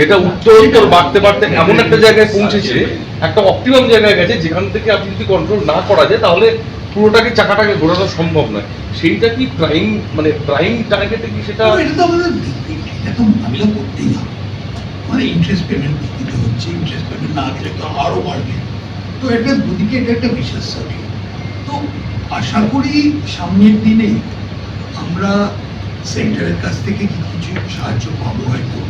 যেটা উত্তর বাড়তে বাড়তে এমন একটা জায়গায় পৌঁছেছে, একটা অপটিমাম জায়গায় গেছে যেখান থেকে আপনি যদি কন্ট্রোল না করা যায় তাহলে পুরোটাকে চাকাটাকে ঘোরানো সম্ভব নয়। সেইটা কি প্রাইম মানে প্রাইম টার্গেটে কি সেটা? এটা তো আমাদের এটা তো মোকাবিলা করতেই হবে। মানে ইন্টারেস্ট পেমেন্ট দিতে হচ্ছে, ইন্টারেস্ট পেমেন্ট না দিলে তো আরো বাড়বে। তো এটা দুদিকে এটা একটা বিশেষ সার্ভে। তো আশা করি সামনের দিনে আমরা সেন্টারের কাছ থেকে কিছু সাহায্য পাবো হয়তো।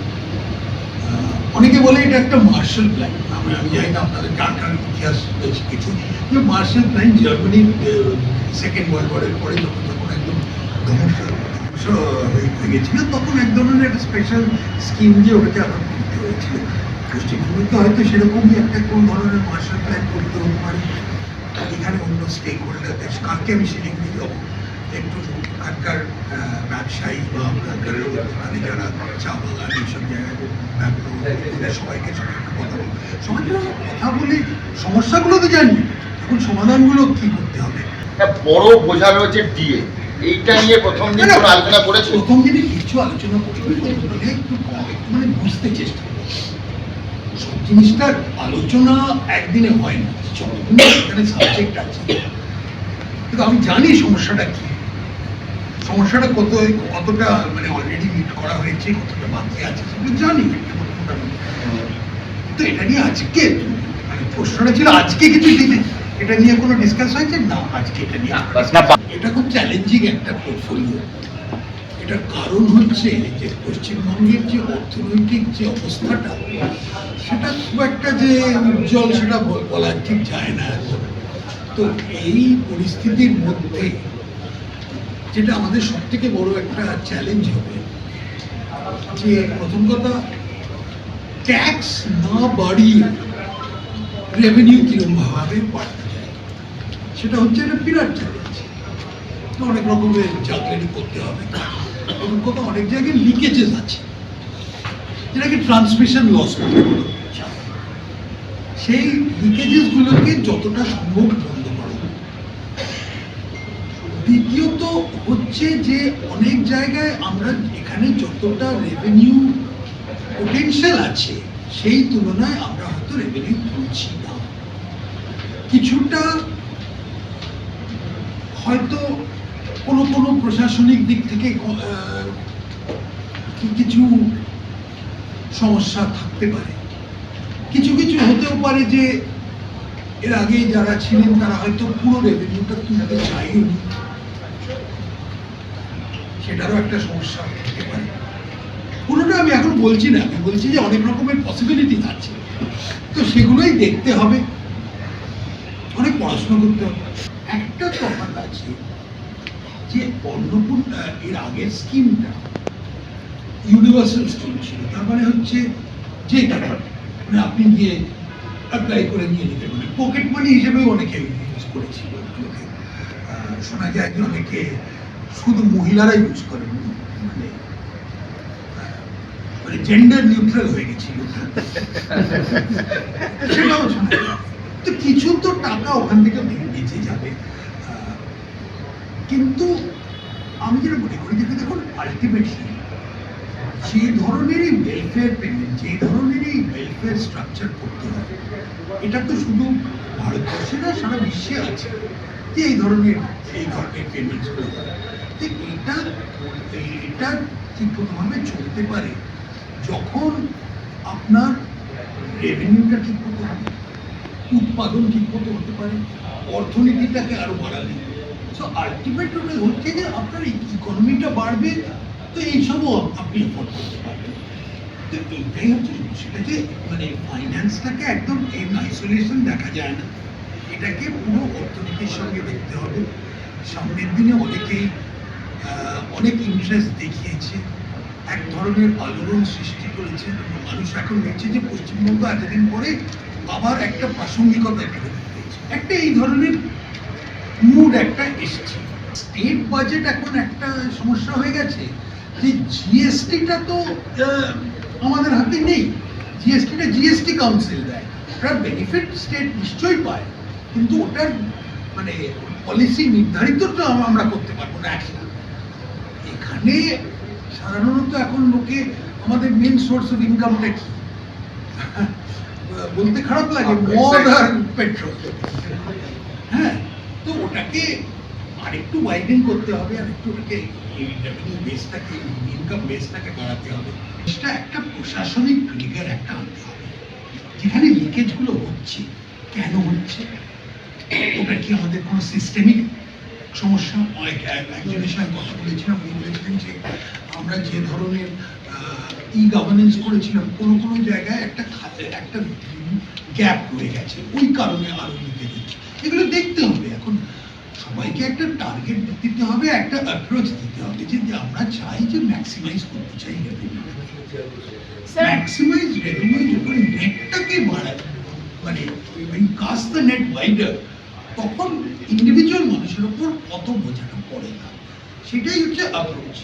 অনেকে বলে এটা একটা মার্শাল প্ল্যান। আমি জানি না আপনাদের কার ইতিহাস শিখেছি যে মার্শাল প্ল্যান জার্মানির সেকেন্ড ওয়ার্ল্ড ওয়ারের পরে যখন একদম ধ্বংস হয়ে গেছিল, তখন এক ধরনের একটা স্পেশাল স্কিম দিয়ে ওটাকে আবার করতে হয়েছিল। পশ্চিমবঙ্গে হয়তো সেরকমই একটা কোন ধরনের মার্শাল প্ল্যান করতে হতে পারে। এখানে অন্য স্টেক হোল্ডারদের কাকে আমি সেদিক দিয়ে যাবো, একটু এখানকার ব্যবসায়ী বা আপনার ওখানে যারা চা বাগান এইসব জায়গায় সবাইকে কথা বলবো, সবাইকে কথা বলে সমস্যাগুলো তো জানি, এখন সমাধানগুলো কি করতে হবে। বড় বোঝা রয়েছে ডিএ, এইটা নিয়ে প্রথম দিন কোনো আলোচনা করেছে? প্রথম দিনে কিছু আলোচনা করবে, একটু মানে বুঝতে চেষ্টা করবো। সব জিনিসটার আলোচনা একদিনে হয় না, এখানে সাবজেক্ট আছে। কিন্তু আমি জানি সমস্যাটা কি, সমস্যাটা কতটা মানে অলরেডি মিট করা হয়েছে, কতটা বাকি আছে সেগুলো জানি মোটামুটি। তো এটা নিয়ে আজকে মানে প্রশ্নটা ছিল আজকে কিছু দিনে এটা নিয়ে কোনো ডিসকাস হয়েছে না, আজকে এটা নিয়ে এটা খুব চ্যালেঞ্জিং একটা পোর্টফোলিও। এটার কারণ হচ্ছে যে পশ্চিমবঙ্গের যে অর্থনৈতিক যে অবস্থাটা সেটা খুব একটা যে উজ্জ্বল সেটা বলা ঠিক যায় না এখন। তো এই পরিস্থিতির মধ্যে যেটা আমাদের সব থেকে বড় একটা চ্যালেঞ্জ হবে যে প্রথম কথা, ট্যাক্স না বাড়িয়ে রেভিনিউ কিরকম ভাবে বাড়তে যায়, সেটা হচ্ছে একটা বিরাট চ্যালেঞ্জ। অনেক রকমের জাগলারি করতে হবে। প্রথম কথা, অনেক জায়গায় লিকেজেস আছে যেটাকে ট্রান্সমিশন লস বলে, সেই লিকেজেস গুলোকে যতটা সম্ভব বন্ধ করা। দ্বিতীয়ত হচ্ছে যে অনেক জায়গায় আমরা এখানে যতটা রেভিনিউ পোটেনশিয়াল আছে সেই তুলনায় আমরা হয়তো রেভিনিউ তুলছি না। কিছুটা হয়তো কোনো প্রশাসনিক দিক থেকে কিছু সমস্যা থাকতে পারে, কিছু হতেও পারে যে এর আগে যারা ছিলেন তারা হয়তো পুরো রেভিনিউটা তুলতে চাইনি, সেটারও একটা সমস্যা হতে পারে। পুরোটা আমি এখন বলছি না, আমি বলছি যে অনেক রকমের পসিবিলিটি আছে, তো সেগুলোই দেখতে হবে, অনেক পড়াশোনা করতে হবে। একটা তফাৎ আছে যে অন্নপূর্ণা এর আগের স্কিমটা ইউনিভার্সাল স্কিম ছিল, তার মানে হচ্ছে যে টাকা মানে আপনি গিয়ে অ্যাপ্লাই করে নিয়ে নিতে পারেন, পকেট মানি হিসেবেও অনেকে ইউজ করেছিল। শোনা যায় যে অনেকে শুধু মহিলারা ইউজ করেন, মানে জেন্ডার নিউট্রাল হয়ে গেছিল সেটাও শোনা যায়। তো কিছু তো টাকা ওখান থেকে বেঁচে যাবে, কিন্তু আমি যেটা মনে করি যে দেখুন আলটিমেটলি যে ধরনেরই ওয়েলফেয়ার পেমেন্ট, যে ধরনেরই ওয়েলফেয়ার স্ট্রাকচার করতে হবে, এটা তো শুধু ভারতবর্ষে না সারা বিশ্বে আছে যে এই ধরনের পেমেন্টসগুলো। তো এটা ঠিকভাবে চলতে পারে যখন আপনার রেভিনিউটা ঠিক মতো হবে, উৎপাদন ঠিক মতো হতে পারে, অর্থনীতিটাকে আরো বাড়াবে। সো আলটিমেট হচ্ছে যে আপনার ইকোনমিটা বাড়বে, তো এইসবও আপনি এফোর্ড করতে পারবেন। তো এইটাই হচ্ছে সেটা যে মানে ফাইন্যান্সটাকে একদম এই আইসোলেশন দেখা যায় না, এটাকে পুরো অর্থনীতির সঙ্গে দেখতে হবে। সামনের দিনে অনেকেই অনেক ইন্টারেস্ট দেখিয়েছে, এক ধরনের আলোড়ন সৃষ্টি করেছে। মানুষ এখন দেখছে যে পশ্চিমবঙ্গ এতদিন পরে আবার একটা প্রাসঙ্গিকতা একটা এই ধরনের মুড একটা এসেছে। স্টেট বাজেট এখন একটা সমস্যা হয়ে গেছে যে জিএসটিটা তো আমাদের হাতে নেই, জিএসটিটা জিএসটি কাউন্সিল দেয়, ওটার বেনিফিট স্টেট নিশ্চয়ই পায়, কিন্তু ওটার মানে পলিসি নির্ধারিত তো আমরা করতে পারবো না। এখানে সাধারণত এখন লোকে আমাদের মেন সোর্স অফ ইনকামটা কি? বলতে খারাপ লাগে, Exactly. মদ আর পেট্রোল। হ্যাঁ, তো ওটাকে আরেকটু ওয়াইডেন করতে হবে, আরেকটু ওটাকে রেভিনিউ বেসটাকে, ইনকাম বেসটাকে বাড়াতে হবে। এটা একটা প্রশাসনিক ট্রিগার একটা আনতে হবে, যেখানে লিকেজ গুলো হচ্ছে, কেন হচ্ছে, ওটা কি আমাদের কোনো সিস্টেমিক সমস্যা? একজনের সঙ্গে কথা বলেছিলাম, উনি বলেছিলেন যে আমরা যে ধরনের ই গভর্নেন্স করেছিলাম, কোনো কোনো জায়গায় একটা গ্যাপ রয়ে গেছে, ওই কারণে আরো লিকেজ হচ্ছে। এগুলো দেখতে হবে। এখন সবাইকে একটা টার্গেট দিতে হবে, একটা অ্যাপ্রোচ দিতে হবে, যে আমরা চাই যে ম্যাক্সিমাইজ করতে চাই রেভিনিউ। ম্যাক্সিমাইজ রেভিনিউ যখন নেটটাকে বাড়ায়, মানে কাস্ট দ্য নেট ওয়াইডার, তখন ইন্ডিভিজুয়াল মানুষের উপর কত বোঝাটা পড়ে না, সেটাই হচ্ছে অ্যাপ্রোচ।